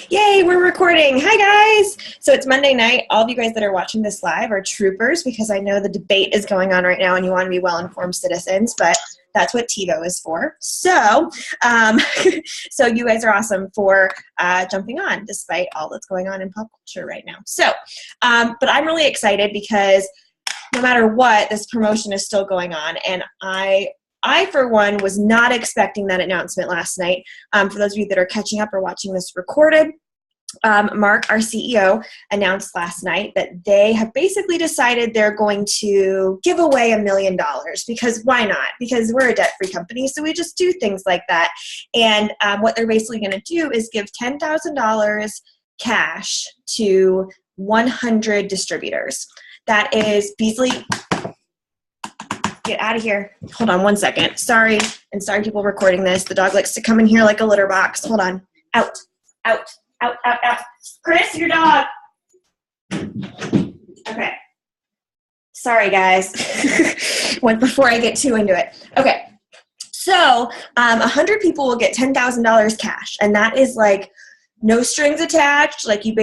Yay, we're recording. Hi, guys. So it's Monday night. All of you guys that are watching this live are troopers because I know the debate is going on right now and you want to be well-informed citizens, but that's what TiVo is for. So, so you guys are awesome for jumping on despite all that's going on in pop culture right now. So, but I'm really excited because no matter what, this promotion is still going on, and I, for one, was not expecting that announcement last night. For those of you that are catching up or watching this recorded, Mark, our CEO, announced last night that they have basically decided they're going to give away $1 million because why not? Because we're a debt-free company, so we just do things like that. And what they're basically going to do is give $10,000 cash to 100 distributors. That is Beasley. Get out of here. Hold on one second. Sorry, and sorry people recording this. The dog likes to come in here like a litter box. Hold on. Out, out, out, out, out. Chris, your dog. Okay. Sorry, guys. Went before I get too into it. Okay. So 100 people will get $10,000 cash, and that is like no strings attached. Like they're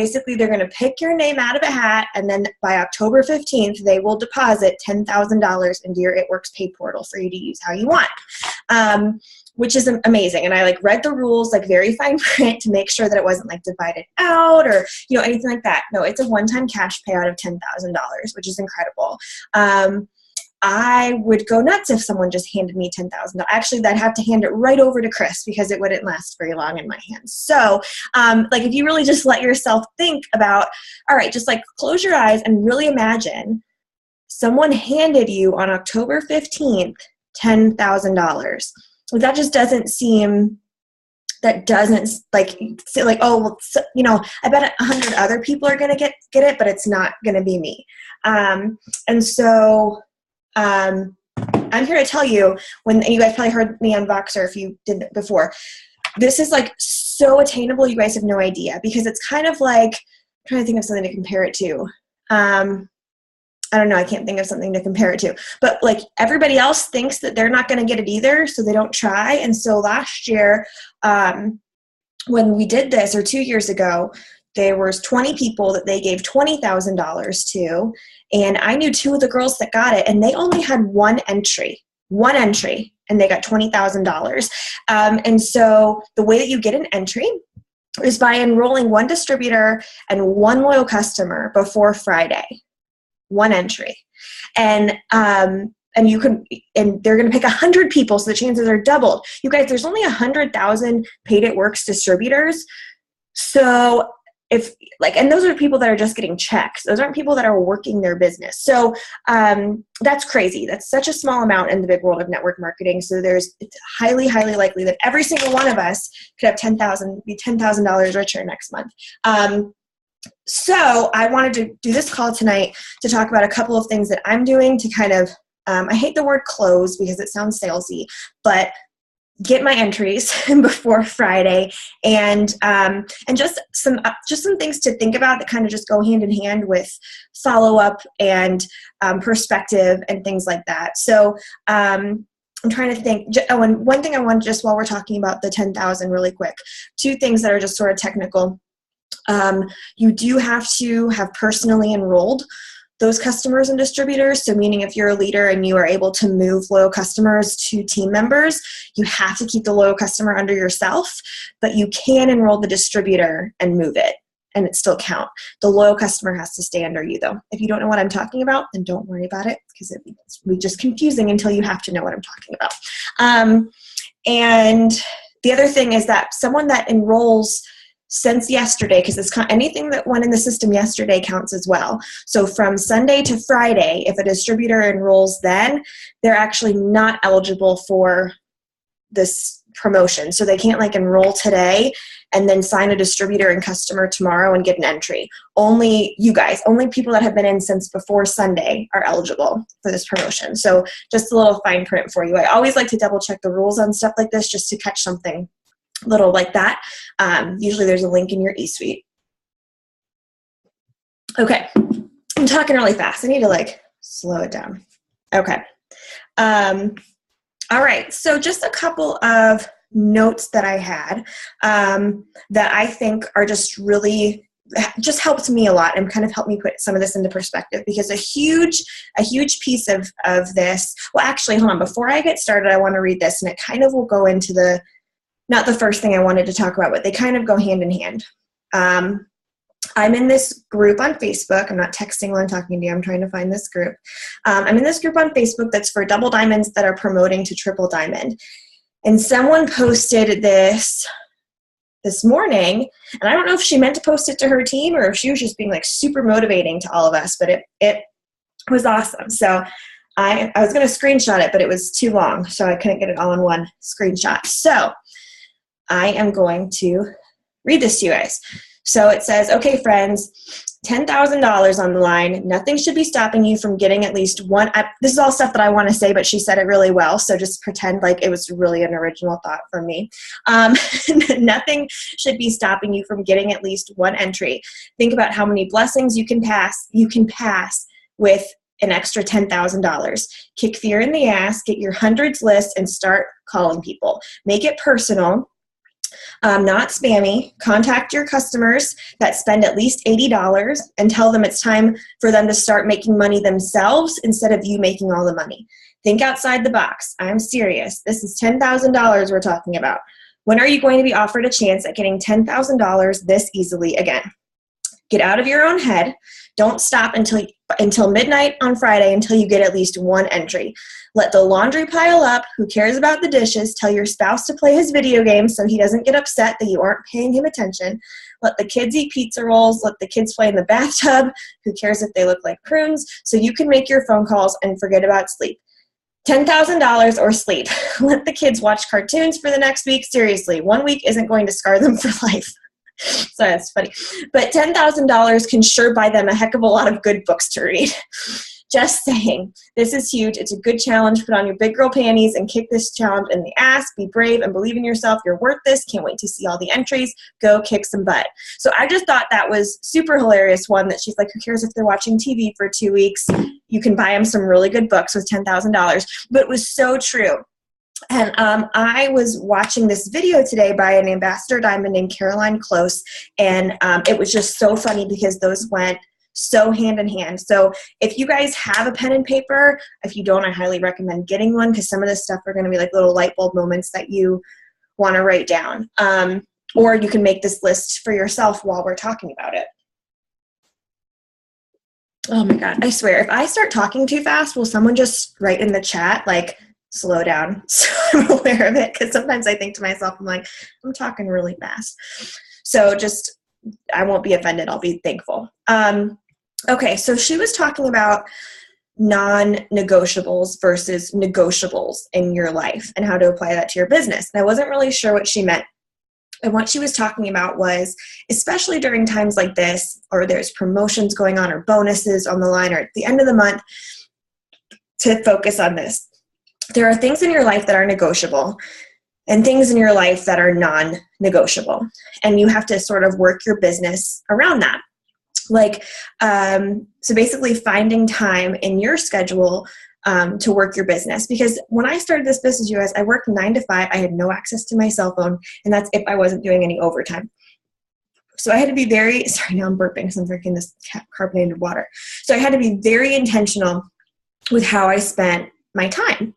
going to pick your name out of a hat, and then by October 15th, they will deposit $10,000 into your It Works pay portal for you to use how you want, which is amazing. And I read the rules, very fine print to make sure that it wasn't divided out or, anything like that. No, it's a one-time cash payout of $10,000, which is incredible. I would go nuts if someone just handed me $10,000. Actually, I'd have to hand it right over to Chris because it wouldn't last very long in my hands. So, if you really just let yourself think about, all right, just close your eyes and really imagine someone handed you on October 15th $10,000. That just doesn't seem. That doesn't oh, well, I bet 100 other people are gonna get it, but it's not gonna be me. And so. I'm here to tell you, and you guys probably heard me on Voxer if you didn't before, this is so attainable you guys have no idea, because it's kind of I'm trying to think of something to compare it to. I don't know, I can't think of something to compare it to, but everybody else thinks that they're not going to get it either, so they don't try. And so last year, when we did this, or 2 years ago, there was 20 people that they gave $20,000 to, and I knew 2 of the girls that got it, and they only had one entry, and they got $20,000. And so the way that you get an entry is by enrolling one distributor and one loyal customer before Friday. One entry. And you can, and they're going to pick 100 people, so the chances are doubled. You guys, there's only 100,000 Paid It Works distributors. So and those are people that are just getting checks. Those aren't people that are working their business. So that's crazy. That's such a small amount in the big world of network marketing. So it's highly, highly likely that every single one of us could have $10,000 richer next month. So I wanted to do this call tonight to talk about a couple of things that I'm doing to kind of, I hate the word close because it sounds salesy, but get my entries before Friday, and just some things to think about that kind of just go hand in hand with follow up and perspective and things like that. So I'm trying to think. And one thing I want, just while we're talking about the 10,000 really quick, 2 things that are just sort of technical. You do have to have personally enrolled those customers and distributors. So meaning if you're a leader and you are able to move loyal customers to team members, you have to keep the loyal customer under yourself, but you can enroll the distributor and move it, and it still count. The loyal customer has to stay under you, though. If you don't know what I'm talking about, then don't worry about it, because it's just confusing until you have to know what I'm talking about. And the other thing is that someone that enrolls since yesterday, because anything that went in the system yesterday counts as well. So from Sunday to Friday, if a distributor enrolls then, they're actually not eligible for this promotion. So they can't enroll today and then sign a distributor and customer tomorrow and get an entry. Only you guys, only people that have been in since before Sunday are eligible for this promotion. So just a little fine print for you. I always like to double check the rules on stuff like this just to catch something little like that. Usually there's a link in your eSuite. Okay, I'm talking really fast. I need to slow it down. Okay. All right, so just a couple of notes that I had that I think are just really just helped me a lot and kind of helped me put some of this into perspective, because a huge piece of this, well, actually, hold on, before I get started, I want to read this, and it kind of will go into not the first thing I wanted to talk about, but they kind of go hand in hand. I'm in this group on Facebook. I'm not texting while I'm talking to you. I'm trying to find this group. I'm in this group on Facebook that's for double diamonds that are promoting to triple diamond. And someone posted this morning, and I don't know if she meant to post it to her team or if she was just being like super motivating to all of us, but it was awesome. So I was going to screenshot it, but it was too long, so I couldn't get it all in one screenshot. So I am going to read this to you guys. So it says, okay, friends, $10,000 on the line. Nothing should be stopping you from getting at least one. This is all stuff that I want to say, but she said it really well. So just pretend like it was really an original thought from me. Nothing should be stopping you from getting at least one entry. Think about how many blessings you can pass with an extra $10,000. Kick fear in the ass, get your hundreds list, and start calling people. Make it personal. Not spammy. Contact your customers that spend at least $80 and tell them it's time for them to start making money themselves instead of you making all the money. Think outside the box. I'm serious. This is $10,000 we're talking about. When are you going to be offered a chance at getting $10,000 this easily again? Get out of your own head. Don't stop until midnight on Friday until you get at least one entry. Let the laundry pile up. Who cares about the dishes? Tell your spouse to play his video games so he doesn't get upset that you aren't paying him attention. Let the kids eat pizza rolls. Let the kids play in the bathtub. Who cares if they look like prunes? So you can make your phone calls and forget about sleep. $10,000 or sleep. Let the kids watch cartoons for the next week. Seriously, 1 week isn't going to scar them for life. So that's funny. But $10,000 can sure buy them a heck of a lot of good books to read. Just saying. This is huge. It's a good challenge. Put on your big girl panties and kick this challenge in the ass. Be brave and believe in yourself. You're worth this. Can't wait to see all the entries. Go kick some butt. So I just thought that was super hilarious one, that she's like, who cares if they're watching TV for 2 weeks? You can buy them some really good books with $10,000. But it was so true. And I was watching this video today by an ambassador diamond named Caroline Close, and it was just so funny because those went so hand in hand. So if you guys have a pen and paper, if you don't, I highly recommend getting one, because some of this stuff are going to be like little light bulb moments that you want to write down. Or you can make this list for yourself while we're talking about it. Oh my God, I swear, if I start talking too fast, will someone just write in the chat, like, slow down, so I'm aware of it, because sometimes I think to myself, I'm like, I'm talking really fast. So just, I won't be offended. I'll be thankful. Okay, so she was talking about non-negotiables versus negotiables in your life and how to apply that to your business. And I wasn't really sure what she meant. And what she was talking about was, especially during times like this, or there's promotions going on or bonuses on the line or at the end of the month, to focus on this. There are things in your life that are negotiable and things in your life that are non-negotiable. And you have to sort of work your business around that. Like, so basically finding time in your schedule to work your business. Because when I started this business, you guys, I worked 9 to 5. I had no access to my cell phone, and that's if I wasn't doing any overtime. So I had to be very, sorry, now I'm burping because I'm drinking this carbonated water. So I had to be very intentional with how I spent my time.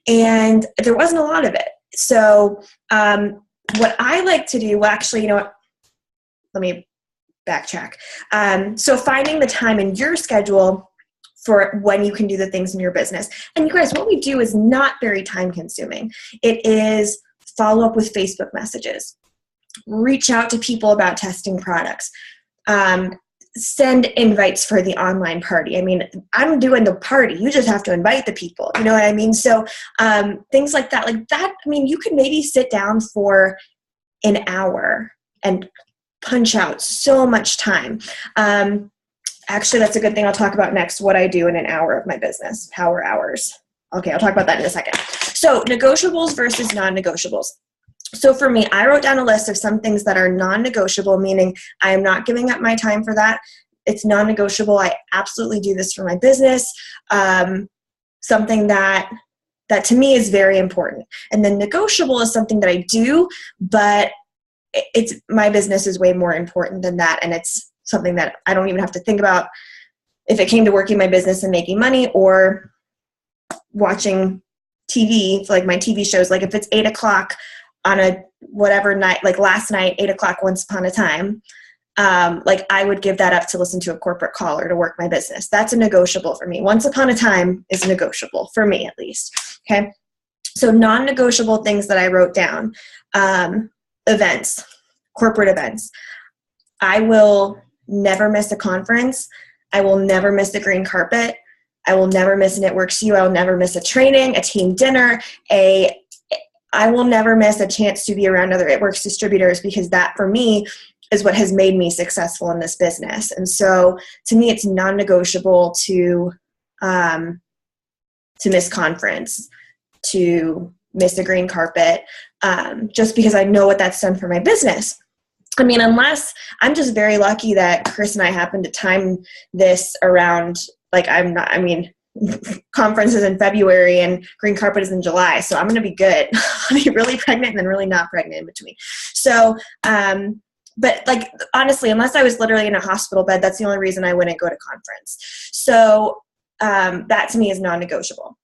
And there wasn't a lot of it. So what I like to do, well, actually, you know what? Let me backtrack. So finding the time in your schedule for when you can do the things in your business. And you guys, what we do is not very time consuming. It is follow up with Facebook messages, reach out to people about testing products, send invites for the online party. I mean, I'm doing the party. You just have to invite the people. You know what I mean? So things like that. I mean, you could maybe sit down for an hour and punch out so much time. Actually, that's a good thing I'll talk about next, what I do in an hour of my business, power hours. Okay, I'll talk about that in a second. So negotiables versus non-negotiables. So for me, I wrote down a list of some things that are non-negotiable, meaning I am not giving up my time for that. It's non-negotiable. I absolutely do this for my business. Something that That to me is very important. And then negotiable is something that I do, but it's my business is way more important than that. And it's something that I don't even have to think about if it came to working my business and making money or watching TV, like my TV shows. Like if it's 8:00 on a whatever night, like last night, 8:00 Once Upon a Time, like I would give that up to listen to a corporate call or to work my business. That's a negotiable for me. Once Upon a Time is negotiable for me, at least. Okay. So non-negotiable things that I wrote down, events, corporate events. I will never miss a conference. I will never miss a green carpet. I will never miss an It Works You. I will never miss a training, a team dinner, I will never miss a chance to be around other It Works distributors, because that for me is what has made me successful in this business. And so to me, it's non-negotiable to miss conference, to miss a green carpet, just because I know what that's done for my business. I mean, unless I'm just very lucky that Chris and I happen to time this around, like conference is in February and green carpet is in July. So I'm going to be good. I'll be really pregnant and then really not pregnant in between. So, but like, honestly, unless I was literally in a hospital bed, that's the only reason I wouldn't go to conference. So that to me is non-negotiable.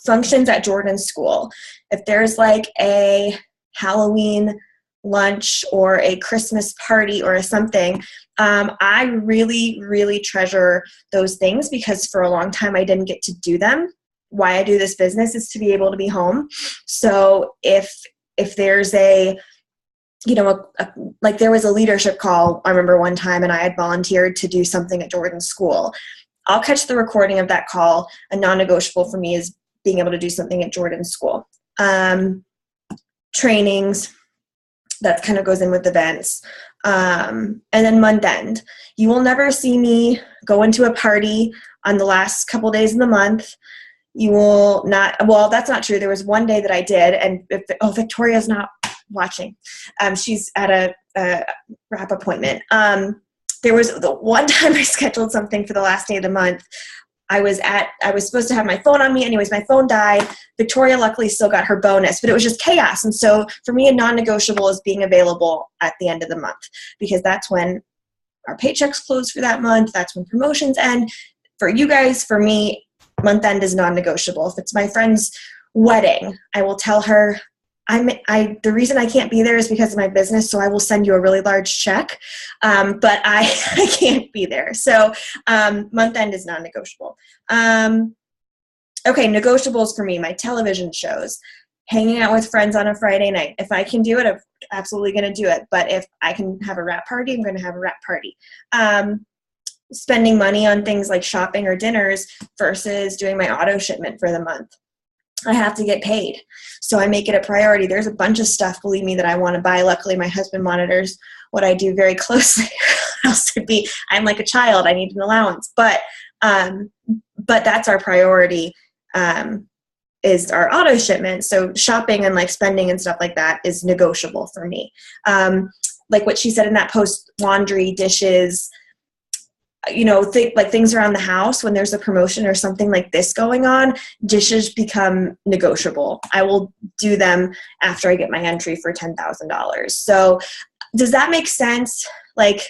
Functions at Jordan's school. If there's like a Halloween lunch or a Christmas party or something, I really, really treasure those things, because for a long time I didn't get to do them. Why I do this business is to be able to be home. So if there's like there was a leadership call, I remember one time, and I had volunteered to do something at Jordan's school. I'll catch the recording of that call. A non-negotiable for me is being able to do something at Jordan's school. Trainings, that kind of goes in with events. And then month end. You will never see me go into a party on the last couple days of the month. You will not, well, that's not true. There was one day that I did, and Victoria's not watching. She's at a wrap appointment. There was the one time I scheduled something for the last day of the month. I was supposed to have my phone on me. Anyways, my phone died. Victoria luckily still got her bonus, but it was just chaos. And so for me, a non-negotiable is being available at the end of the month, because that's when our paychecks close for that month. That's when promotions end. For you guys, for me, month end is non-negotiable. If it's my friend's wedding, I will tell her, the reason I can't be there is because of my business, so I will send you a really large check, but I can't be there. So month end is non-negotiable. Okay, negotiables for me, my television shows, hanging out with friends on a Friday night. If I can do it, I'm absolutely going to do it. But if I can have a wrap party, I'm going to have a wrap party. Spending money on things like shopping or dinners versus doing my auto shipment for the month. I have to get paid, so I make it a priority. There's a bunch of stuff, believe me, that I want to buy. Luckily, my husband monitors what I do very closely. Else would be, I'm like a child. I need an allowance, but that's our priority, is our auto shipment. So shopping and like spending and stuff like that is negotiable for me. Like what she said in that post, laundry, dishes, things around the house. When there's a promotion or something like this going on, dishes become negotiable. I will do them after I get my entry for $10,000. So does that make sense? Like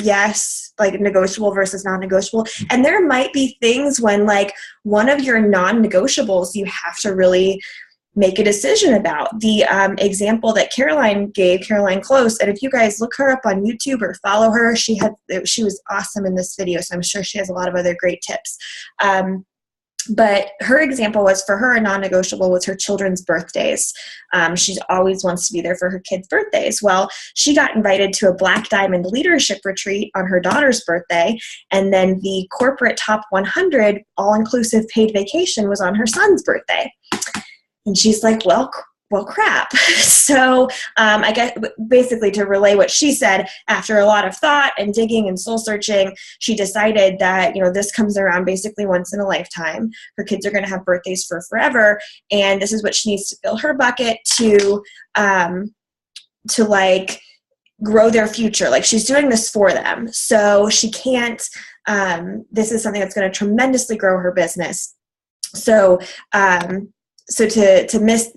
yes, like negotiable versus non-negotiable. And there might be things when like one of your non-negotiables, you have to really make a decision about. The example that Caroline gave, Caroline Close, and if you guys look her up on YouTube or follow her, she was awesome in this video, so I'm sure she has a lot of other great tips. But her example was, for her, a non-negotiable was her children's birthdays. She always wants to be there for her kids' birthdays. Well, she got invited to a Black Diamond leadership retreat on her daughter's birthday, and then the corporate top 100 all-inclusive paid vacation was on her son's birthday. And she's like, well, crap. So I guess basically to relay what she said, after a lot of thought and digging and soul searching, she decided that, this comes around basically once in a lifetime. Her kids are going to have birthdays for forever. And this is what she needs to fill her bucket to like grow their future. Like, she's doing this for them. So she can't, this is something that's going to tremendously grow her business. So, so to miss,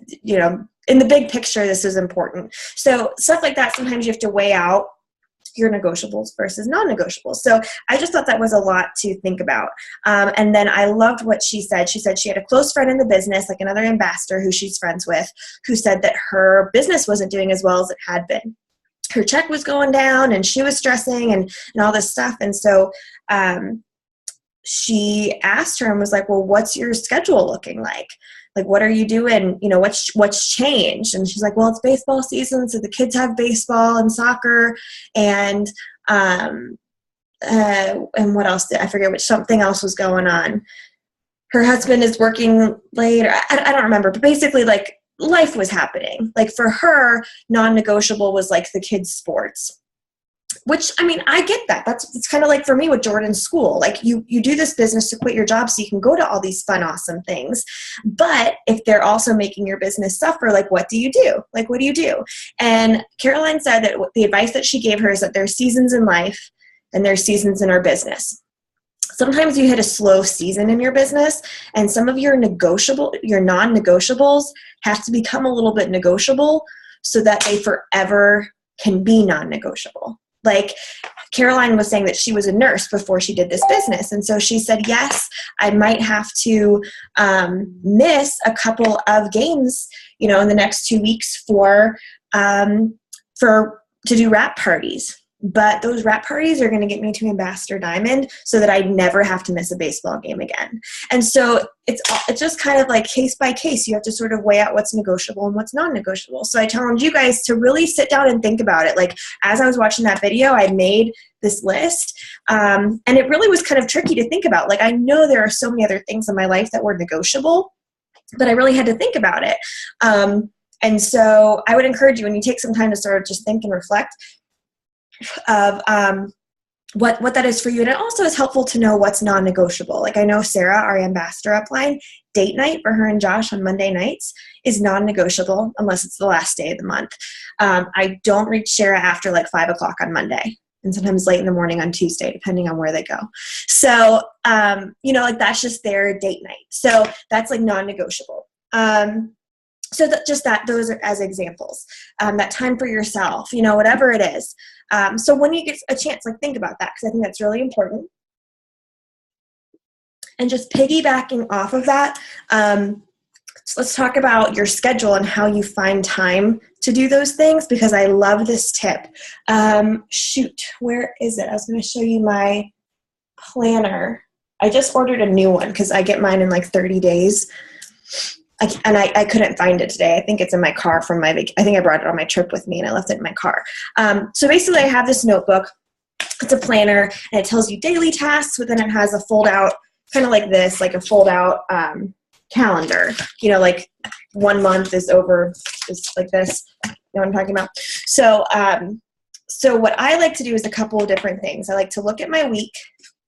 in the big picture, this is important. So stuff like that, sometimes you have to weigh out your negotiables versus non-negotiables. So I just thought that was a lot to think about. And then I loved what she said. She said she had a close friend in the business, like another ambassador who she's friends with, who said that her business wasn't doing as well as it had been. Her check was going down and she was stressing and all this stuff. And so she asked her and was like, well, what's your schedule looking like? Like, what are you doing? What's changed? And she's like, well, it's baseball season. So the kids have baseball and soccer and what else I forget something else was going on. Her husband is working late. I don't remember, but basically like life was happening. Like for her, non-negotiable was like the kids' sports. Which, I mean, I get that. It's kind of like for me with Jordan's school. Like you do this business to quit your job so you can go to all these fun, awesome things. But if they're also making your business suffer, like what do you do? Like what do you do? And Caroline said that the advice that she gave her is that there's seasons in life and there's seasons in our business. Sometimes you hit a slow season in your business and some of your non-negotiables have to become a little bit negotiable so that they forever can be non-negotiable. Like Caroline was saying that she was a nurse before she did this business. And so she said, yes, I might have to miss a couple of games, in the next 2 weeks to do wrap parties. But those wrap parties are going to get me to Ambassador Diamond so that I never have to miss a baseball game again. And so it's just kind of like case by case. You have to sort of weigh out what's negotiable and what's non-negotiable. So I challenge you guys to really sit down and think about it. Like as I was watching that video, I made this list and it really was kind of tricky to think about. Like I know there are so many other things in my life that were negotiable, but I really had to think about it. And so I would encourage you when you take some time to sort of just think and reflect of what that is for you. And it also is helpful to know what's non-negotiable. Like I know Sarah, our ambassador upline, date night for her and Josh on Monday nights is non-negotiable unless it's the last day of the month. I don't reach Sarah after like 5 o'clock on Monday and sometimes late in the morning on Tuesday, depending on where they go. So, like that's just their date night. So that's like non-negotiable. So those are as examples, that time for yourself, whatever it is. So when you get a chance, like think about that, because I think that's really important. And just piggybacking off of that, so let's talk about your schedule and how you find time to do those things, because I love this tip. Where is it? I was going to show you my planner. I just ordered a new one because I get mine in like 30 days. I couldn't find it today. I think it's in my car from I think I brought it on my trip with me and I left it in my car. So basically I have this notebook. It's a planner and it tells you daily tasks, but then it has a fold out, kind of like this, like a fold out calendar. Like 1 month is like this. You know what I'm talking about? So, so what I like to do is a couple of different things. I like to look at my week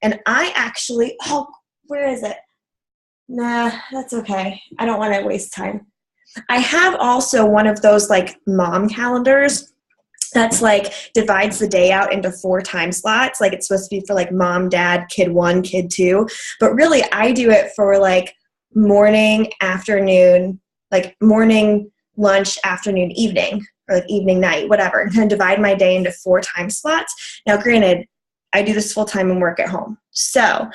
and I actually, where is it? Nah, that's okay. I don't want to waste time. I have also one of those like mom calendars that's like divides the day out into 4 time slots. Like it's supposed to be for like mom, dad, kid 1, kid 2. But really I do it for like morning, afternoon, like morning, lunch, afternoon, evening, or like evening, night, whatever. And kind of divide my day into 4 time slots. Now, granted, I do this full time and work at home. So,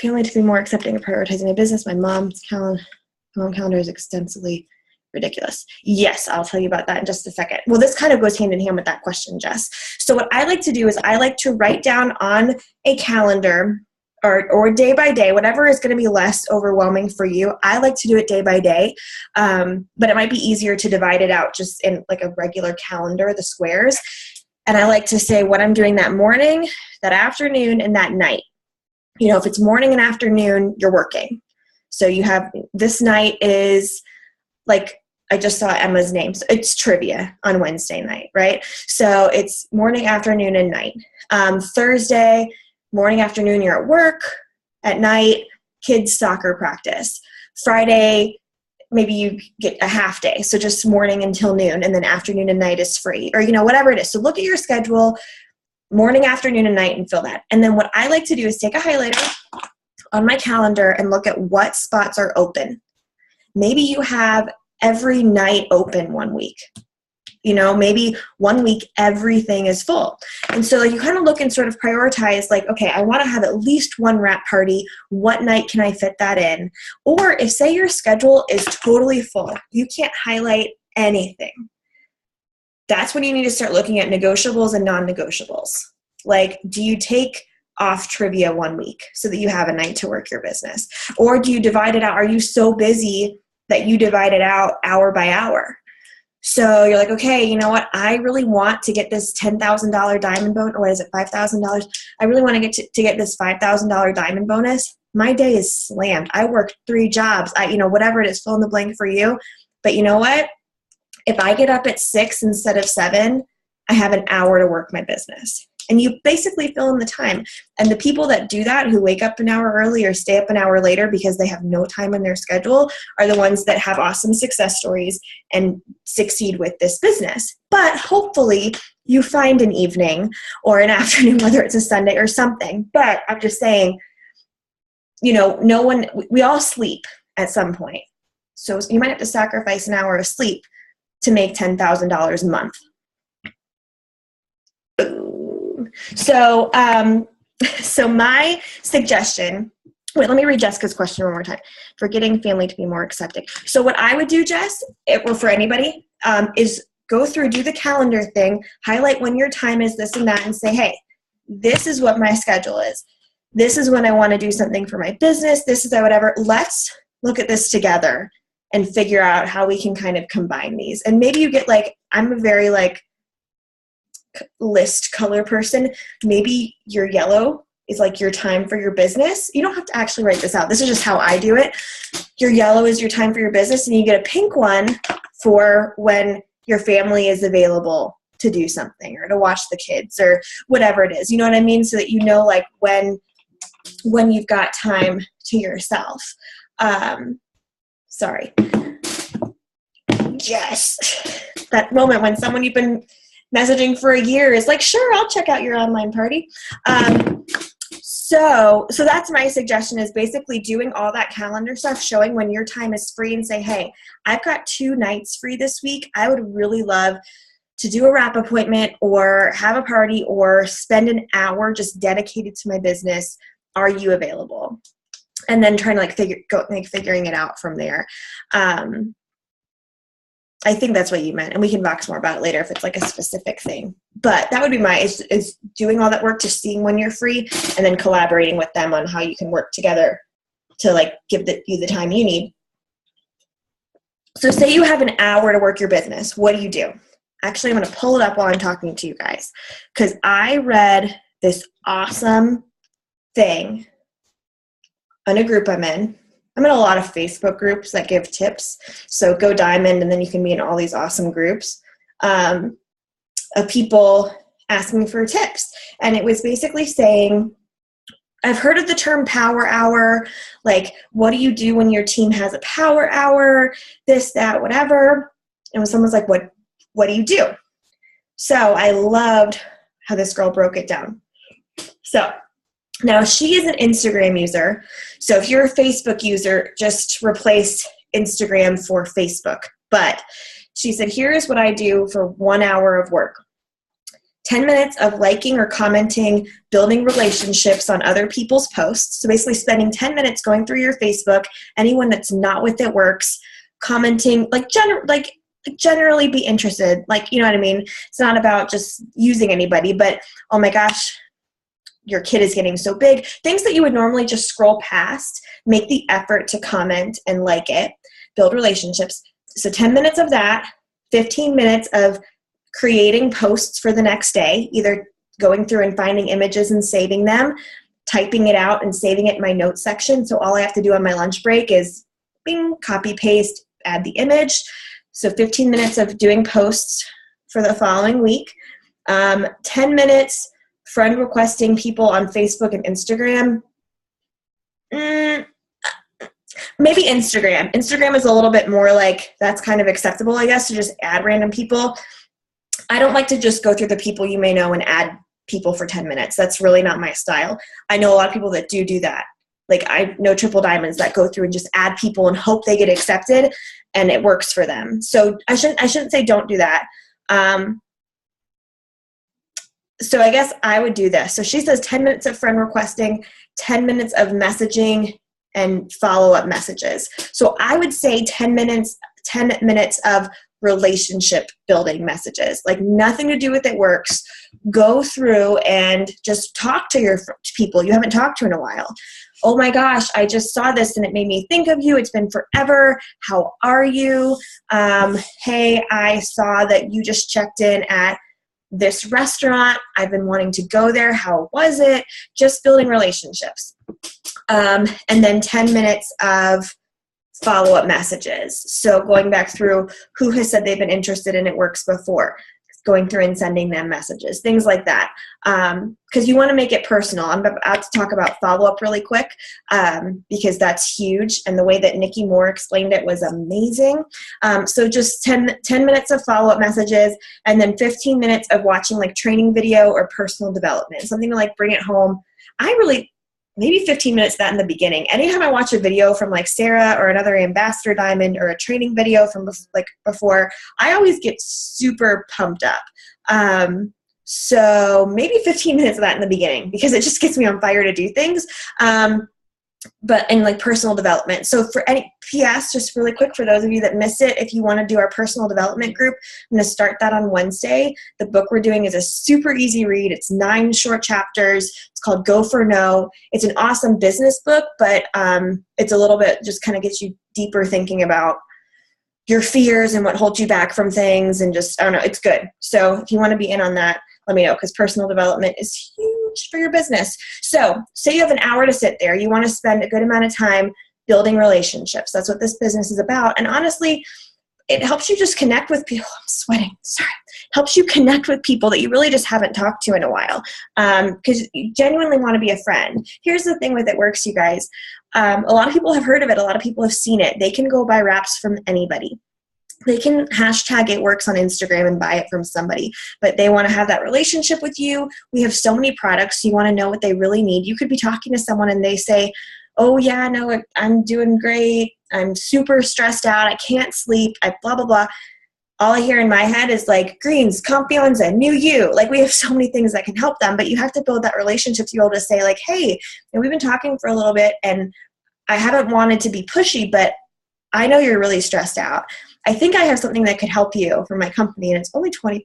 family to be more accepting of prioritizing a business. My mom's calendar is extensively ridiculous. Yes, I'll tell you about that in just a second. Well, this kind of goes hand in hand with that question, Jess. So what I like to do is I like to write down on a calendar or day by day, whatever is going to be less overwhelming for you. I like to do it day by day, but it might be easier to divide it out just in like a regular calendar, the squares. And I like to say what I'm doing that morning, that afternoon, and that night. If it's morning and afternoon, you're working. So you have this night is like, I just saw Emma's name. So it's trivia on Wednesday night, right? So it's morning, afternoon, and night. Thursday, morning, afternoon, you're at work. At night, kids' soccer practice. Friday, maybe you get a half day. So just morning until noon, and then afternoon and night is free, or, whatever it is. So look at your schedule, morning, afternoon, and night, and fill that. And then what I like to do is take a highlighter on my calendar and look at what spots are open. Maybe you have every night open one week. Maybe one week everything is full. And so you kind of look and sort of prioritize like, okay, I want to have at least one wrap party. What night can I fit that in? Or if say your schedule is totally full, you can't highlight anything. That's when you need to start looking at negotiables and non-negotiables. Like, do you take off trivia one week so that you have a night to work your business? Or do you divide it out? Are you so busy that you divide it out hour by hour? So you're like, okay, you know what? I really want to get this $10,000 diamond bonus, or what is it, $5,000? I really want to get this $5,000 diamond bonus. My day is slammed. I worked 3 jobs. Whatever it is, fill in the blank for you. But you know what? If I get up at 6 instead of 7, I have an hour to work my business. And you basically fill in the time. And the people that do that, who wake up an hour early or stay up an hour later because they have no time in their schedule, are the ones that have awesome success stories and succeed with this business. But hopefully you find an evening or an afternoon, whether it's a Sunday or something. But I'm just saying, we all sleep at some point. So you might have to sacrifice an hour of sleep to make $10,000 a month. So my suggestion, let me read Jessica's question one more time. For getting family to be more accepting. So what I would do, Jess, or for anybody, is go through, do the calendar thing, highlight when your time is, this and that, and say, hey, this is what my schedule is. This is when I want to do something for my business. This is whatever. Let's look at this together and figure out how we can kind of combine these. And maybe you get I'm a very list color person. Maybe your yellow is your time for your business. You don't have to actually write this out. This is just how I do it. Your yellow is your time for your business, and you get a pink one for when your family is available to do something or to watch the kids or whatever it is. You know what I mean? So that you know when you've got time to yourself. Sorry. Yes. That moment when someone you've been messaging for a year is like, sure, I'll check out your online party. So that's my suggestion, is basically doing all that calendar stuff, showing when your time is free and say, hey, I've got 2 nights free this week. I would really love to do a wrap appointment or have a party or spend an hour just dedicated to my business. Are you available? And then trying to figuring it out from there. I think that's what you meant, and we can box more about it later if it's a specific thing. But that would be is doing all that work, just seeing when you're free, and then collaborating with them on how you can work together to give you the time you need. So say you have an hour to work your business. What do you do? Actually, I'm going to pull it up while I'm talking to you guys, because I read this awesome thing on a group I'm in. I'm in a lot of Facebook groups that give tips. So go Diamond, and then you can be in all these awesome groups of people asking for tips. And it was basically saying, I've heard of the term power hour. What do you do when your team has a power hour? This, that, whatever. And when someone's like, what do you do? So I loved how this girl broke it down. So now, she is an Instagram user. So if you're a Facebook user, just replace Instagram for Facebook. But she said, here's what I do for 1 hour of work. 10 minutes of liking or commenting, building relationships on other people's posts. So basically spending 10 minutes going through your Facebook, anyone that's not with It Works, commenting, generally be interested. You know what I mean? It's not about just using anybody, but oh my gosh, your kid is getting so big. Things that you would normally just scroll past, make the effort to comment and like it, build relationships. So 10 minutes of that, 15 minutes of creating posts for the next day, either going through and finding images and saving them, typing it out and saving it in my notes section. So all I have to do on my lunch break is bing, copy, paste, add the image. So 15 minutes of doing posts for the following week. 10 minutes friend requesting people on Facebook and Instagram. Maybe Instagram. Instagram is a little bit more that's kind of acceptable, I guess, to just add random people. I don't like to just go through the people you may know and add people for 10 minutes. That's really not my style. I know a lot of people that do that. Like I know triple diamonds that go through and just add people and hope they get accepted and it works for them. So I shouldn't say don't do that. So I guess I would do this. So she says 10 minutes of friend requesting, 10 minutes of messaging and follow-up messages. So I would say 10 minutes of relationship building messages, like nothing to do with it works. Go through and just talk to your people you haven't talked to in a while. Oh my gosh, I just saw this and it made me think of you. It's been forever. How are you? Hey, I saw that you just checked in at this restaurant. I've been wanting to go there. How was it? Just building relationships. And then 10 minutes of follow-up messages. So going back through who has said they've been interested in It Works before, going through and sending them messages, things like that. Because you want to make it personal. I'm about to talk about follow-up really quick because that's huge. And the way that Nikki Moore explained it was amazing. So just 10 minutes of follow-up messages and then 15 minutes of watching like training video or personal development, something to like bring it home. Maybe 15 minutes of that in the beginning. Anytime I watch a video from like Sarah or another ambassador diamond or a training video from like before, I always get super pumped up. So maybe 15 minutes of that in the beginning because it just gets me on fire to do things. But in like personal development. So for any PS, just really quick for those of you that miss it, if you want to do our personal development group, I'm going to start that on Wednesday. The book we're doing is a super easy read. It's 9 short chapters. It's called Go for No. It's an awesome business book, but it's a little bit just kind of gets you deeper thinking about your fears and what holds you back from things and just, I don't know, it's good. So if you want to be in on that, let me know because personal development is huge for your business. So say you have an hour to sit there. You want to spend a good amount of time building relationships. That's what this business is about. And honestly, it helps you just connect with people. I'm sweating. Sorry. Helps you connect with people that you really just haven't talked to in a while because you genuinely want to be a friend. Here's the thing with It Works, you guys. A lot of people have heard of it. A lot of people have seen it. They can go buy wraps from anybody. They can hashtag It Works on Instagram and buy it from somebody, but they want to have that relationship with you. We have so many products. You want to know what they really need. You could be talking to someone and they say, oh yeah, no, I'm doing great. I'm super stressed out. I can't sleep. I blah, blah, blah. All I hear in my head is like greens, Confianza, New You. Like we have so many things that can help them, but you have to build that relationship to be able to say like, hey, we've been talking for a little bit and I haven't wanted to be pushy, but I know you're really stressed out. I think I have something that could help you for my company and it's only $25.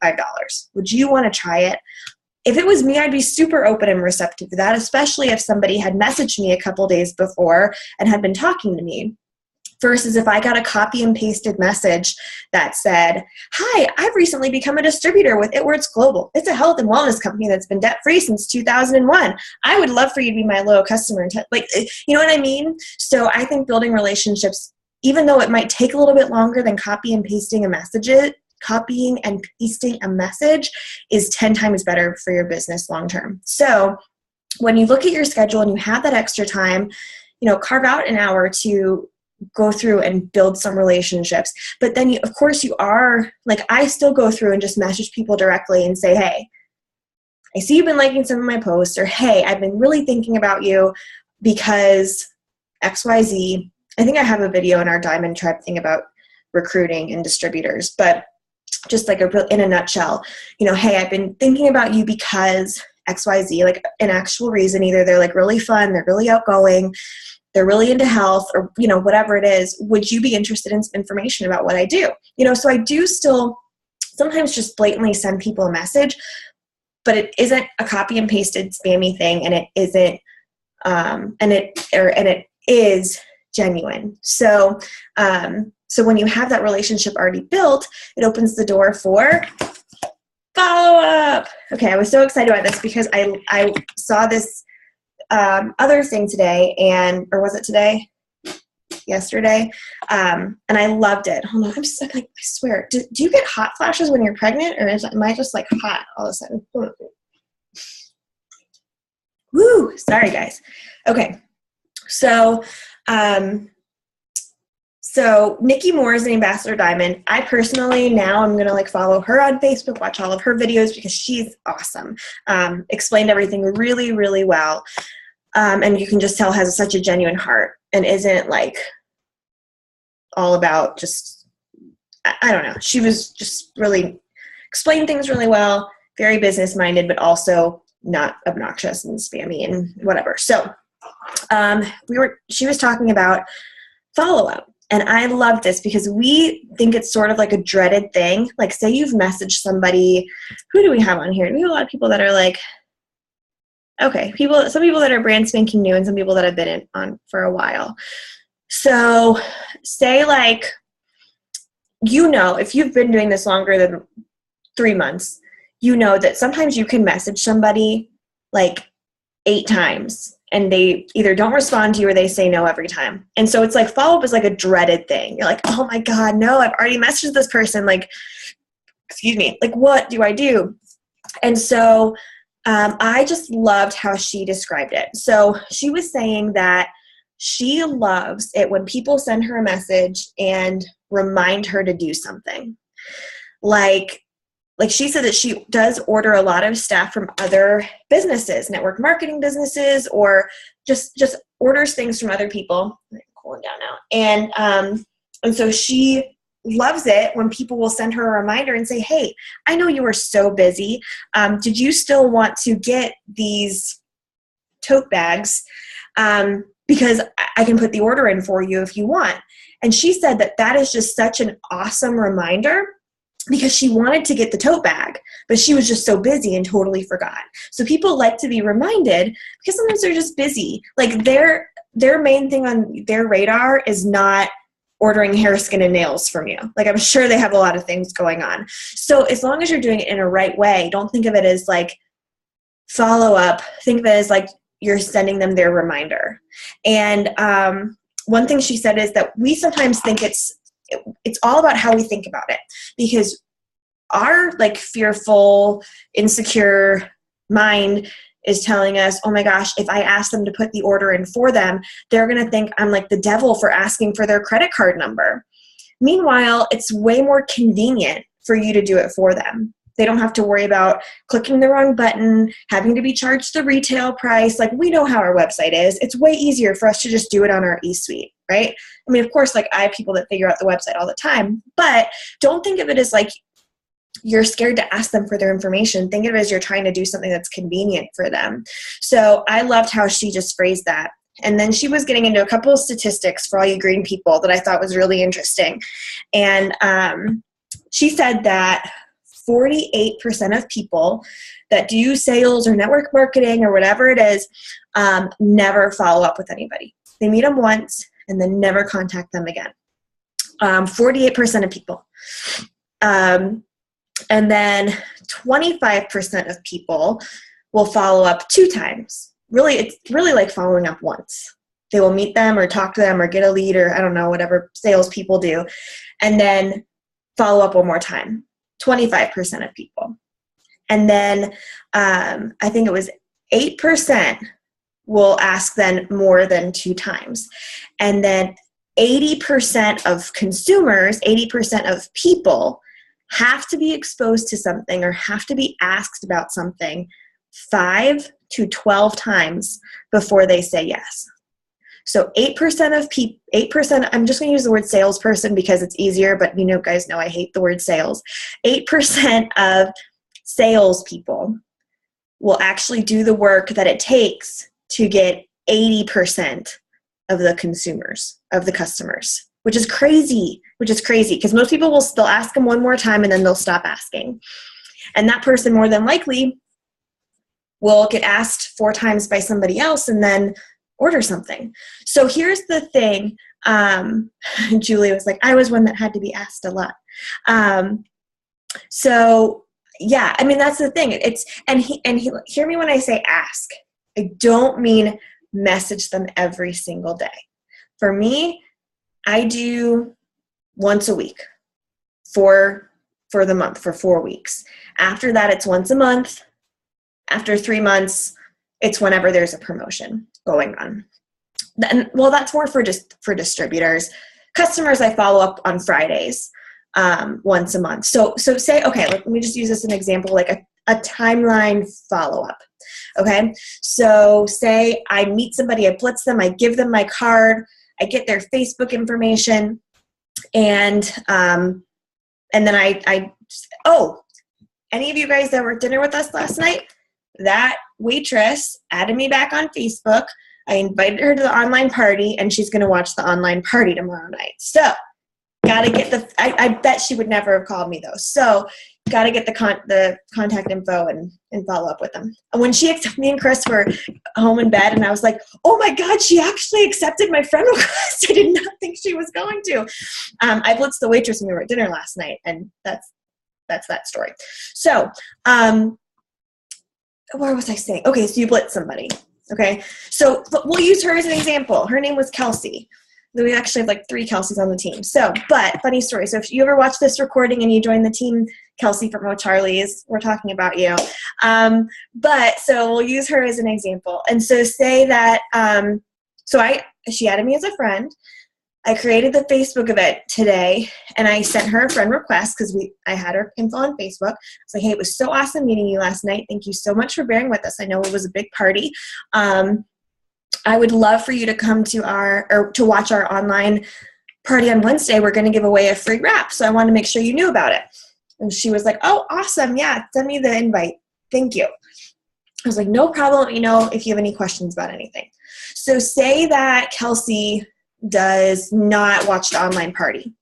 Would you want to try it? If it was me, I'd be super open and receptive to that, especially if somebody had messaged me a couple days before and had been talking to me. Versus if I got a copy and pasted message that said, hi, I've recently become a distributor with It Works Global. It's a health and wellness company that's been debt-free since 2001. I would love for you to be my loyal customer. Like, you know what I mean? So I think building relationships, even though it might take a little bit longer than copying and pasting a message, is 10 times better for your business long term. So when you look at your schedule and you have that extra time, carve out an hour to go through and build some relationships. But then, of course, you are, like I still go through and just message people directly and say, hey, I see you've been liking some of my posts, or hey, I've been really thinking about you because XYZ. I think I have a video in our Diamond Tribe thing about recruiting and distributors, but just like in a nutshell, hey, I've been thinking about you because XYZ, like an actual reason. Either they're like really fun, they're really outgoing, they're really into health, or, whatever it is. Would you be interested in some information about what I do? So I do still sometimes just blatantly send people a message, but it isn't a copy and pasted spammy thing. And it isn't, and it is genuine. So when you have that relationship already built, it opens the door for follow up. Okay. I was so excited about this because I saw this other thing today or was it today? Yesterday. And I loved it. Hold on. I'm like, I swear. Do you get hot flashes when you're pregnant, or am I just like hot all of a sudden? Woo! Sorry, guys. Okay. So Nikki Moore is an Ambassador Diamond. I personally now I'm gonna follow her on Facebook, watch all of her videos because she's awesome. Explained everything really, really well. And you can just tell has such a genuine heart and isn't like all about just, I don't know. She was just really explained things really well, very business minded, but also not obnoxious and spammy and whatever. So she was talking about follow-up. And I love this because we think it's sort of like a dreaded thing. Like, say you've messaged somebody. Who do we have on here? We have a lot of people that are like, okay, some people that are brand spanking new and some people that have been on for a while. So say like, if you've been doing this longer than 3 months, that sometimes you can message somebody like 8 times and they either don't respond to you or they say no every time. And so it's like follow-up is like a dreaded thing. You're like, oh my God, no, I've already messaged this person. Like, excuse me, like what do I do? And so I just loved how she described it. So she was saying that she loves it when people send her a message and remind her to do something. Like she said that she does order a lot of stuff from other businesses, network marketing businesses, or just orders things from other people. I'm cooling down now. And so she loves it when people will send her a reminder and say, hey, I know you were so busy. Did you still want to get these tote bags? Because I can put the order in for you if you want. And she said that is just such an awesome reminder because she wanted to get the tote bag, but she was just so busy and totally forgot. So people like to be reminded because sometimes they're just busy. Like their main thing on their radar is not ordering hair, skin, and nails from you. Like I'm sure they have a lot of things going on. So as long as you're doing it in a right way, don't think of it as like follow up. Think of it as like you're sending them their reminder. And one thing she said is that we sometimes think it's all about how we think about it, because our like fearful, insecure mind is telling us, oh my gosh, if I ask them to put the order in for them, they're going to think I'm like the devil for asking for their credit card number. Meanwhile, it's way more convenient for you to do it for them. They don't have to worry about clicking the wrong button, having to be charged the retail price. Like we know how our website is. It's way easier for us to just do it on our eSuite, right? I mean, of course, like I have people that figure out the website all the time, but don't think of it as like you're scared to ask them for their information. Think of it as you're trying to do something that's convenient for them. So I loved how she just phrased that. And then she was getting into a couple of statistics for all you green people that I thought was really interesting. And she said that 48% of people that do sales or network marketing or whatever it is never follow up with anybody. They meet them once and then never contact them again. 48% of people. And then 25% of people will follow up 2 times. Really, it's really like following up once. They will meet them or talk to them or get a lead or I don't know, whatever salespeople do, and then follow up one more time. 25% of people. And then I think it was 8% will ask then more than 2 times. And then 80% of consumers, 80% of people have to be exposed to something or have to be asked about something 5 to 12 times before they say yes. So 8% of people, 8%, I'm just going to use the word salesperson because it's easier, but guys know I hate the word sales. 8% of salespeople will actually do the work that it takes to get 80% of the consumers, of the customers, which is crazy because most people they'll ask them one more time and then they'll stop asking. And that person more than likely will get asked 4 times by somebody else and then order something. So here's the thing. Julie was like, I was one that had to be asked a lot. So yeah, I mean, that's the thing. Hear me when I say ask. I don't mean message them every single day. For me, I do once a week for the month, for 4 weeks. After that, it's once a month. After 3 months, it's whenever there's a promotion going on. And, well, that's more for distributors. Customers, I follow up on Fridays once a month. So say, okay, let me just use this as an example, like a timeline follow-up. Okay, so say I meet somebody, I blitz them, I give them my card, I get their Facebook information, and then oh, any of you guys that were at dinner with us last night, that waitress added me back on Facebook. I invited her to the online party, and she's going to watch the online party tomorrow night. So, got to get I bet she would never have called me, though. So, got to get the contact info and follow up with them. And when me and Chris were home in bed, and I was like, oh my God, she actually accepted my friend request. I did not think she was going to. I blitzed the waitress when we were at dinner last night, and that's that story. So, what was I saying? Okay, so you blitz somebody. Okay, so we'll use her as an example. Her name was Kelsey. We actually have like 3 Kelseys on the team. So, but funny story. So if you ever watch this recording and you join the team, Kelsey from O'Charlie's, we're talking about you. But so we'll use her as an example. And so say that, she added me as a friend. I created the Facebook event today, and I sent her a friend request because I had her info on Facebook. I was like, hey, it was so awesome meeting you last night. Thank you so much for bearing with us. I know it was a big party. I would love for you to come to watch our online party on Wednesday. We're going to give away a free wrap, so I wanted to make sure you knew about it. And she was like, oh, awesome. Yeah, send me the invite. Thank you. I was like, no problem. Let me know if you have any questions about anything. So say that Kelsey does not watch the online party,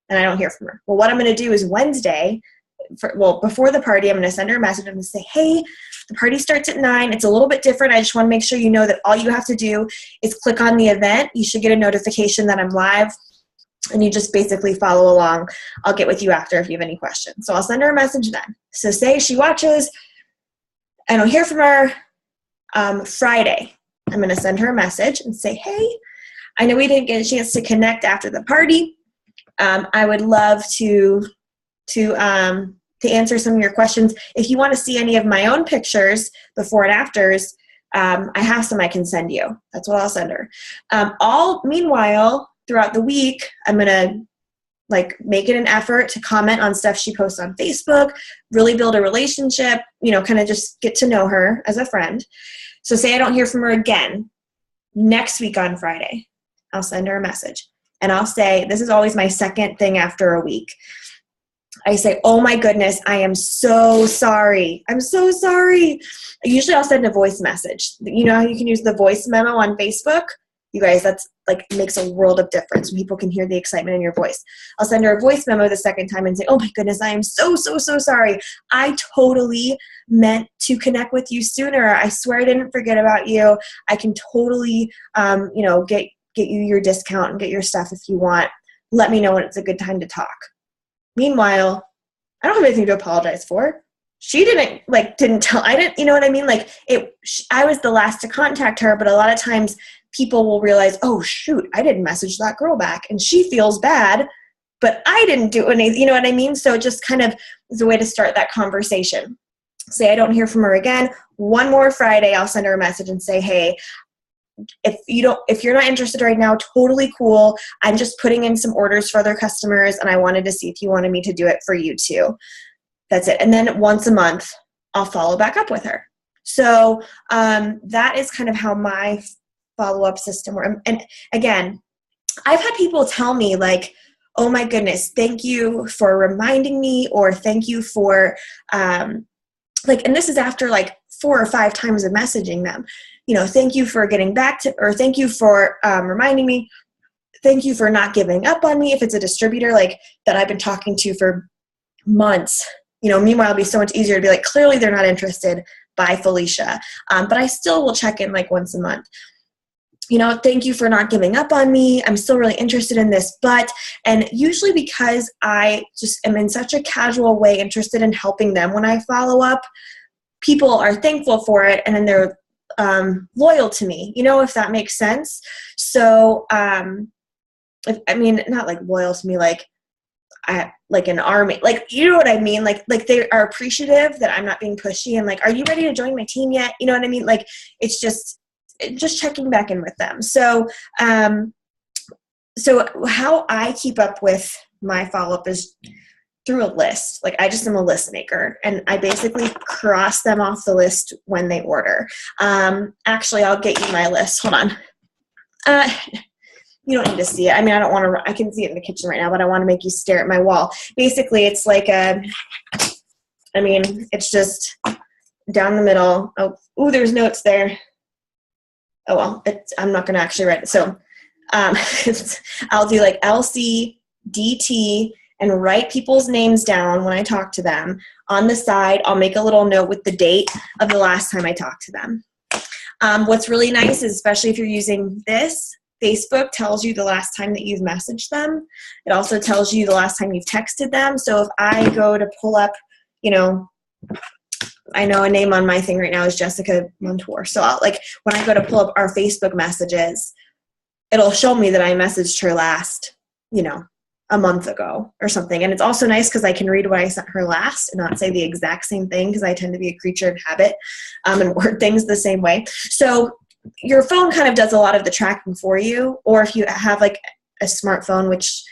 and I don't hear from her. Well, what I'm going to do is Wednesday, before the party, I'm going to send her a message. I'm going to say, hey, the party starts at 9. It's a little bit different. I just want to make sure you know that all you have to do is click on the event. You should get a notification that I'm live, and you just basically follow along. I'll get with you after if you have any questions. So I'll send her a message then. So say she watches, I don't hear from her. Friday, I'm going to send her a message and say, hey, I know we didn't get a chance to connect after the party. I would love to answer some of your questions. If you want to see any of my own pictures, before and afters, I have some I can send you. That's what I'll send her. Meanwhile, throughout the week, I'm going to make it an effort to comment on stuff she posts on Facebook, really build a relationship, kind of just get to know her as a friend. So say I don't hear from her again next week on Friday. I'll send her a message, and I'll say, this is always my second thing after a week. I say, oh my goodness, I am so sorry. I'm so sorry. Usually I'll send a voice message. You know how you can use the voice memo on Facebook? You guys, that's makes a world of difference when people can hear the excitement in your voice. I'll send her a voice memo the second time and say, oh my goodness, I am so, so, so sorry. I totally meant to connect with you sooner. I swear I didn't forget about you. I can totally, get you your discount and get your stuff if you want. Let me know when it's a good time to talk. Meanwhile, I don't have anything to apologize for. She didn't tell, I didn't, you know what I mean? I was the last to contact her, but a lot of times people will realize, oh shoot, I didn't message that girl back, and she feels bad, but I didn't do anything, you know what I mean? So it just kind of is a way to start that conversation. Say I don't hear from her again. One more Friday, I'll send her a message and say, hey, if you're not interested right now, totally cool. I'm just putting in some orders for other customers, and I wanted to see if you wanted me to do it for you too. That's it. And then once a month, I'll follow back up with her. So that is kind of how my follow-up system works. And again, I've had people tell me oh my goodness, thank you for reminding me, or thank you for and this is after 4 or 5 times of messaging them. Thank you for getting back to, or thank you for reminding me. Thank you for not giving up on me. If it's a distributor that I've been talking to for months, meanwhile, it'd be so much easier to be clearly they're not interested. Bye, Felicia. But I still will check in once a month. Thank you for not giving up on me. I'm still really interested in this, and usually because I just am in such a casual way interested in helping them when I follow up, people are thankful for it, and then they're loyal to me, if that makes sense. So, not loyal to me, an army, you know what I mean? They are appreciative that I'm not being pushy and are you ready to join my team yet? You know what I mean? It's just checking back in with them. So, so how I keep up with my follow-up is through a list. Like I just am a list maker, and I basically cross them off the list when they order. Actually, I'll get you my list. Hold on. You don't need to see it. I mean, I don't want to, I can see it in the kitchen right now, but I want to make you stare at my wall. Basically, it's like it's just down the middle. Oh, ooh, there's notes there. Oh, well, I'm not going to actually write it. So I'll do like LC, DT, and write people's names down when I talk to them. On the side, I'll make a little note with the date of the last time I talked to them. What's really nice is, especially if you're using this, Facebook tells you the last time that you've messaged them. It also tells you the last time you've texted them. So if I go to pull up, I know a name on my thing right now is Jessica Montour. So when I go to pull up our Facebook messages, it'll show me that I messaged her last, a month ago or something. And it's also nice because I can read what I sent her last and not say the exact same thing, because I tend to be a creature of habit and word things the same way. So your phone kind of does a lot of the tracking for you. Or if you have like a smartphone, which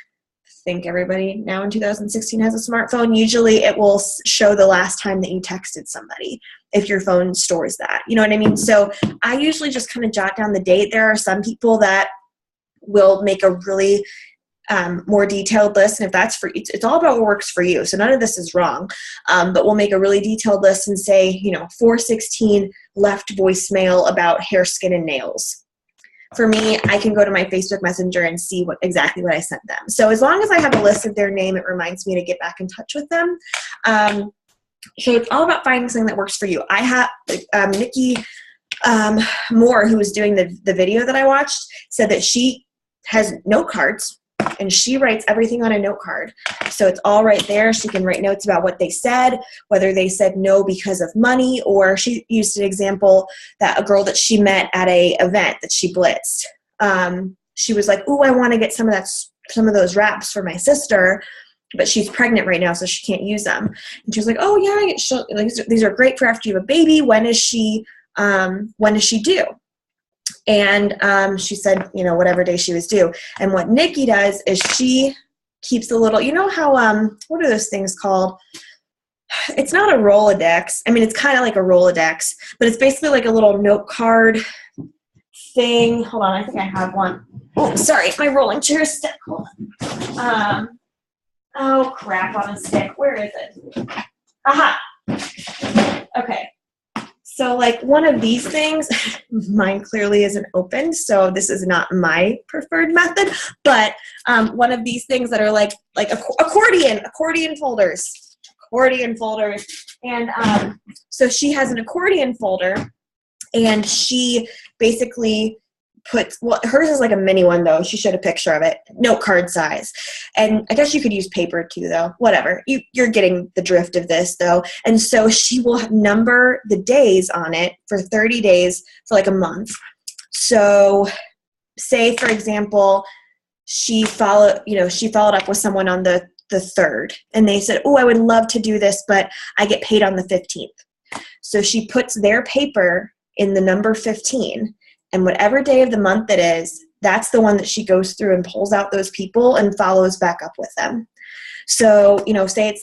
I think everybody now in 2016 has a smartphone, usually it will show the last time that you texted somebody if your phone stores that. You know what I mean? So I usually just kind of jot down the date. There are some people that will make a really more detailed list, and if that's for it's all about what works for you. So none of this is wrong, but we'll make a really detailed list and say, 416 left voicemail about hair, skin, and nails. For me, I can go to my Facebook Messenger and see exactly what I sent them. So as long as I have a list of their name, it reminds me to get back in touch with them. So it's all about finding something that works for you. I have Nikki Moore, who was doing the video that I watched, said that she has note cards, and she writes everything on a note card. So it's all right there. She can write notes about what they said, whether they said no because of money, or she used an example that a girl that she met at a event that she blitzed. She was like, "Ooh, I want to get some of those wraps for my sister, but she's pregnant right now, so she can't use them." And she was like, "Oh yeah, these are great for after you have a baby. When is she due?" And she said, whatever day she was due. And what Nikki does is she keeps a little, how, what are those things called? It's not a Rolodex. I mean, it's kind of like a Rolodex, but it's basically like a little note card thing. Hold on, I think I have one. Oh, sorry, my rolling chair is stuck. Hold on. Oh, crap on a stick. Where is it? Aha. Okay. So like one of these things, mine clearly isn't open, so this is not my preferred method, but one of these things that are like accordion folders. And so she has an accordion folder, and she basically hers is like a mini one though. She showed a picture of it, note card size. And I guess you could use paper too though, whatever. You're getting the drift of this though. And so she will number the days on it for 30 days for like a month. So say for example, she followed up with someone on the 3rd, and they said, "Oh, I would love to do this, but I get paid on the 15th. So she puts their paper in the number 15, and whatever day of the month it is, that's the one that she goes through and pulls out those people and follows back up with them. So, say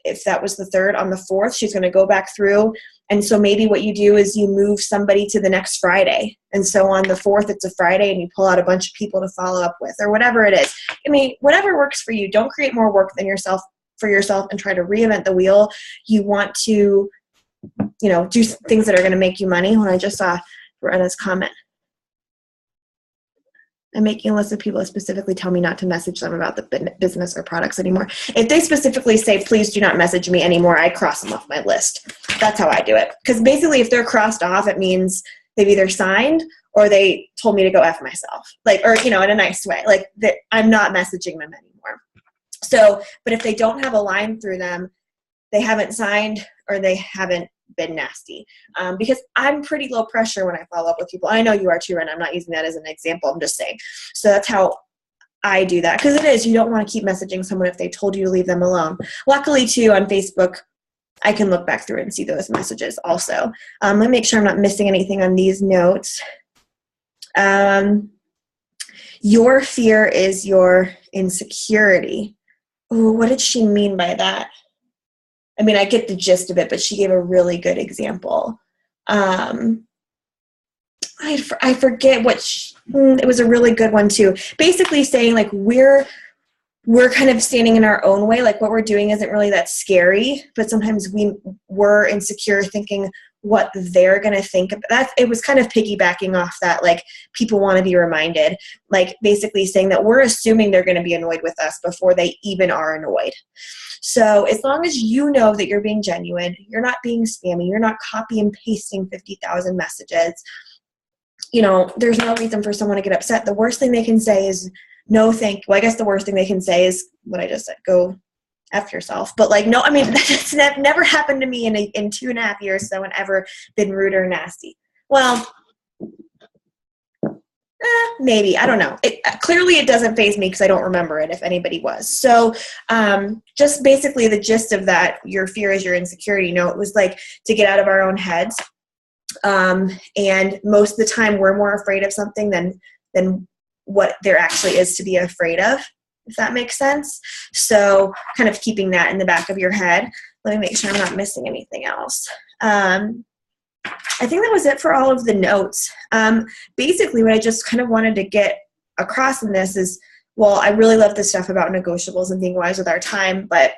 if that was the 3rd, on the 4th, she's going to go back through. And so maybe what you do is you move somebody to the next Friday. And so on the 4th, it's a Friday, and you pull out a bunch of people to follow up with, or whatever it is. I mean, whatever works for you. Don't create more work for yourself and try to reinvent the wheel. You want to, do things that are going to make you money. When I just saw Rena's comment. I'm making a list of people that specifically tell me not to message them about the business or products anymore. If they specifically say, "Please do not message me anymore," I cross them off my list. That's how I do it. Because basically if they're crossed off, it means they've either signed or they told me to go F myself. Or in a nice way. I'm not messaging them anymore. So, but if they don't have a line through them, they haven't signed or they haven't been nasty, because I'm pretty low pressure when I follow up with people. I know you are too, and I'm not using that as an example. I'm just saying. So that's how I do that, because you don't want to keep messaging someone if they told you to leave them alone. Luckily too, on Facebook, I can look back through and see those messages also. Let me make sure I'm not missing anything on these notes. Your fear is your insecurity. Ooh, what did she mean by that? I mean, I get the gist of it, but she gave a really good example. I forget it was a really good one too. Basically saying like we're kind of standing in our own way. Like what we're doing isn't really that scary, but sometimes we're insecure thinking what they're going to think of that. It was kind of piggybacking off that, like people want to be reminded, like basically saying that we're assuming they're going to be annoyed with us before they even are annoyed. So as long as you know that you're being genuine, you're not being spammy, you're not copy and pasting 50,000 messages, there's no reason for someone to get upset. The worst thing they can say is no thank you. Well, I guess the worst thing they can say is what I just said, go F yourself. But like, no, I mean, that's never happened to me in 2.5 years. So I've ever been rude or nasty. Well, maybe, I don't know. Clearly it doesn't faze me because I don't remember it if anybody was. So just basically the gist of that, your fear is your insecurity. It was like to get out of our own heads. And most of the time we're more afraid of something than what there actually is to be afraid of, if that makes sense. So kind of keeping that in the back of your head. Let me make sure I'm not missing anything else. I think that was it for all of the notes. Basically what I just kind of wanted to get across in this is, well, I really love this stuff about negotiables and being wise with our time, but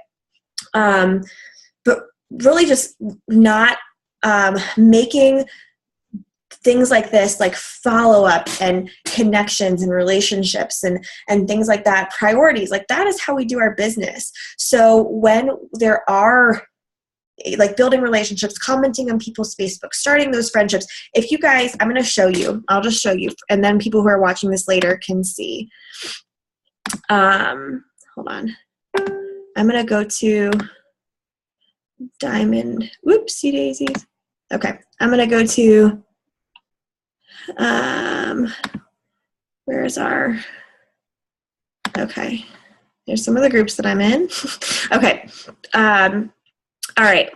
really just not making things like this, like follow-up and connections and relationships and things like that, priorities. Like that is how we do our business. So when there are like building relationships, commenting on people's Facebook, starting those friendships, if you guys, I'm going to show you, I'll just show you, and then people who are watching this later can see. Hold on. I'm going to go to Diamond. Whoopsie daisies. Okay. I'm going to go to, where's our, okay. There's some of the groups that I'm in. Okay. All right.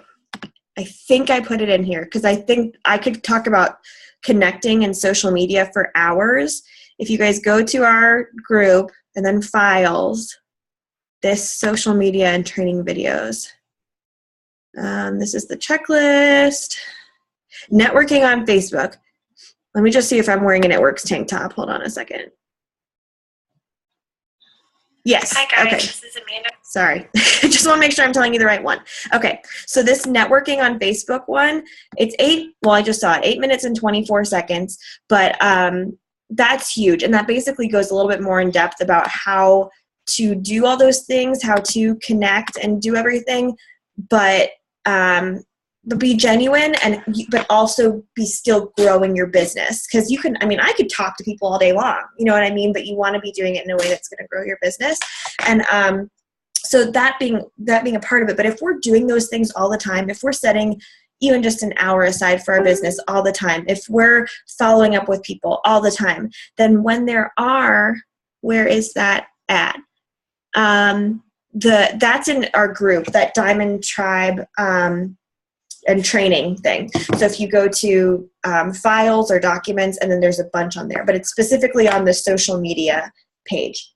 I think I put it in here because I think I could talk about connecting and social media for hours. If you guys go to our group and then files, this social media and training videos. This is the checklist. Networking on Facebook. Let me just see if I'm wearing a It Works tank top. Hold on a second. Yes. Hi guys, okay. This is Amanda. Sorry. I just want to make sure I'm telling you the right one. Okay. So this networking on Facebook one, it's I just saw it, 8 minutes and 24 seconds, but that's huge. And that basically goes a little bit more in depth about how to do all those things, how to connect and do everything, but be genuine but also be still growing your business. Because you can, I could talk to people all day long, you know what I mean? But you want to be doing it in a way that's going to grow your business. And so that being a part of it. But if we're doing those things all the time, if we're setting even just an hour aside for our business all the time, if we're following up with people all the time, then when there are, where is that at? That's in our group, that Diamond Tribe and training thing. So if you go to files or documents, and then there's a bunch on there, but it's specifically on the social media page.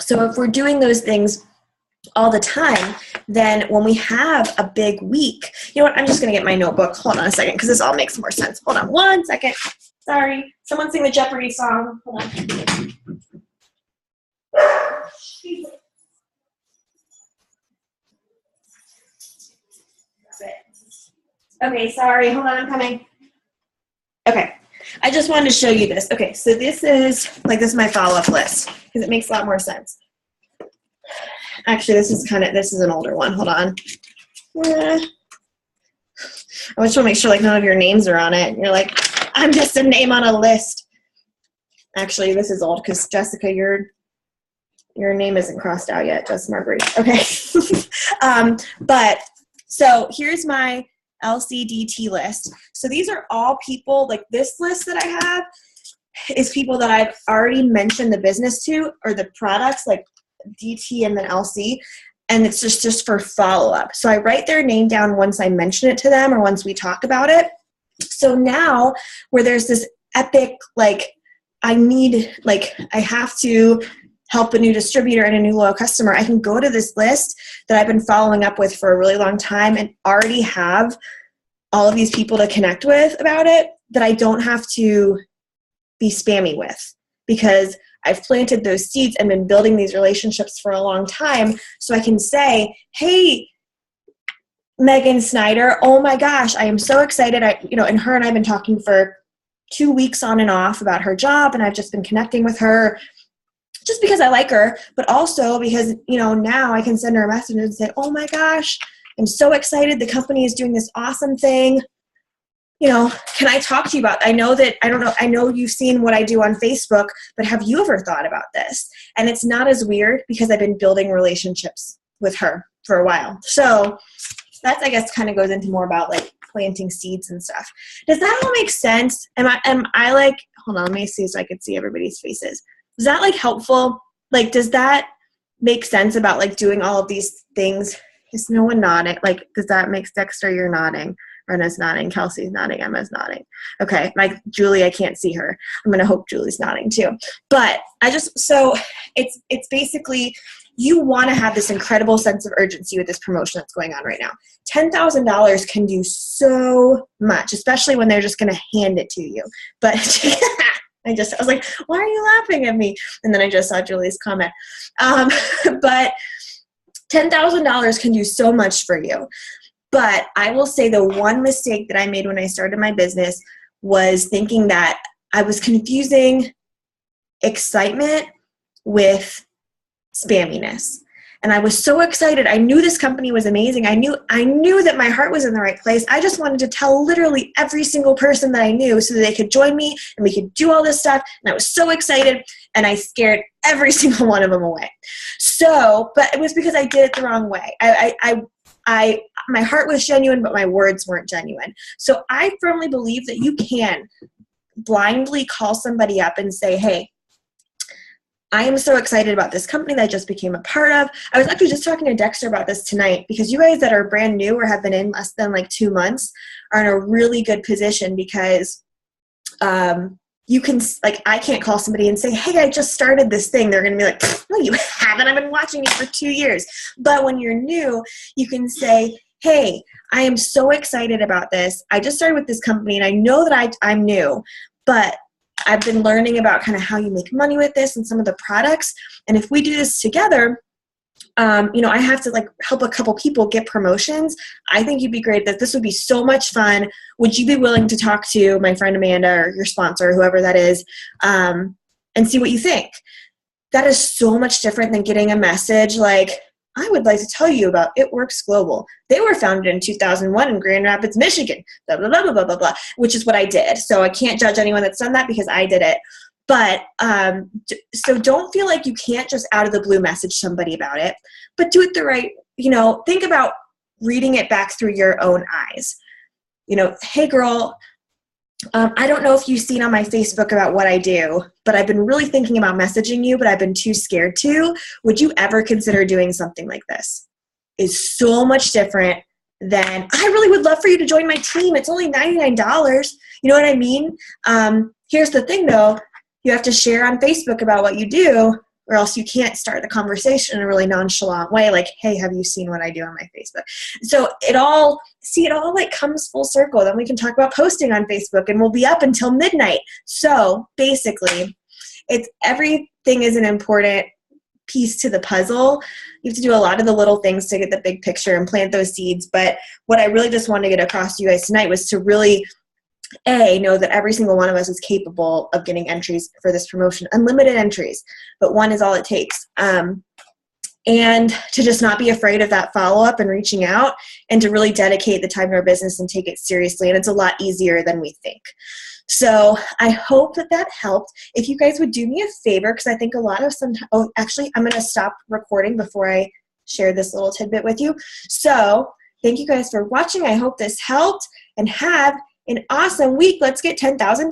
So if we're doing those things all the time, then when we have a big week, you know what, I'm just going to get my notebook. Hold on a second, because this all makes more sense. Hold on 1 second. Sorry. Someone sing the Jeopardy song. Hold on. Okay, sorry. Hold on, I'm coming. Okay. I just wanted to show you this. Okay, so this is my follow-up list because it makes a lot more sense. Actually, this is an older one. Hold on. I just want to make sure none of your names are on it. You're like, I'm just a name on a list. Actually, this is old because Jessica, your name isn't crossed out yet, just Marguerite. Okay. But so here's my LCDT list. So these are all people, this list that I have is people that I've already mentioned the business to, or the products, like DT and then LC, and it's just for follow-up. So I write their name down once I mention it to them or once we talk about it. So now where there's this epic, I have to help a new distributor and a new loyal customer, I can go to this list that I've been following up with for a really long time and already have all of these people to connect with about it that I don't have to be spammy with, because I've planted those seeds and been building these relationships for a long time. So I can say, hey, Megan Snyder, oh my gosh, I am so excited. And her and I've been talking for 2 weeks on and off about her job, and I've just been connecting with her just because I like her, but also because, now I can send her a message and say, oh my gosh, I'm so excited. The company is doing this awesome thing. Can I talk to you about, I know you've seen what I do on Facebook, but have you ever thought about this? And it's not as weird because I've been building relationships with her for a while. So that's, I guess, kind of goes into more about like planting seeds and stuff. Does that all make sense? Am I like, hold on, let me see so I can see everybody's faces. Is that like helpful? Like, does that make sense about like doing all of these things? Is no one nodding? Like, does that make Dexter, you're nodding. Rena's nodding. Kelsey's nodding. Emma's nodding. Okay. Like Julie, I can't see her. I'm going to hope Julie's nodding too. But so it's basically, you want to have this incredible sense of urgency with this promotion that's going on right now. $10,000 can do so much, especially when they're just going to hand it to you. But I was like, why are you laughing at me? And then I just saw Julie's comment. But $10,000 can do so much for you. But I will say the one mistake that I made when I started my business was thinking that I was confusing excitement with spamminess. And I was so excited. I knew this company was amazing. I knew that my heart was in the right place. I just wanted to tell literally every single person that I knew so that they could join me and we could do all this stuff. And I was so excited, and I scared every single one of them away. So, but it was because I did it the wrong way. My heart was genuine, but my words weren't genuine. So I firmly believe that you can blindly call somebody up and say, hey, I am so excited about this company that I just became a part of. I was actually just talking to Dexter about this tonight, because you guys that are brand new or have been in less than like 2 months are in a really good position, because you can, like, I can't call somebody and say, hey, I just started this thing. They're going to be like, no, you haven't. I've been watching you for 2 years. But when you're new, you can say, hey, I am so excited about this. I just started with this company, and I know that I'm new, but I've been learning about kind of how you make money with this and some of the products. And if we do this together, I have to like help a couple people get promotions. I think you'd be great. That this would be so much fun. Would you be willing to talk to my friend Amanda or your sponsor, whoever that is, and see what you think? That is so much different than getting a message like, I would like to tell you about It Works Global. They were founded in 2001 in Grand Rapids, Michigan, blah, blah, blah, blah, blah, blah, blah, which is what I did. So I can't judge anyone that's done that because I did it. But so don't feel like you can't just out of the blue message somebody about it, but do it the right, think about reading it back through your own eyes. Hey girl, I don't know if you've seen on my Facebook about what I do, but I've been really thinking about messaging you, but I've been too scared to. Would you ever consider doing something like this? It's so much different than, I really would love for you to join my team. It's only $99. You know what I mean? Here's the thing though. You have to share on Facebook about what you do, or else you can't start the conversation in a really nonchalant way, like, hey, have you seen what I do on my Facebook? So it all like comes full circle. Then we can talk about posting on Facebook, and we'll be up until midnight. So basically, everything is an important piece to the puzzle. You have to do a lot of the little things to get the big picture and plant those seeds. But what I really just wanted to get across to you guys tonight was to really know that every single one of us is capable of getting entries for this promotion, unlimited entries, but one is all it takes. And to just not be afraid of that follow-up and reaching out, and to really dedicate the time to our business and take it seriously. And it's a lot easier than we think. So I hope that helped. If you guys would do me a favor, because I think a lot of actually, I'm going to stop recording before I share this little tidbit with you. So thank you guys for watching. I hope this helped, and have an awesome week. Let's get $10,000.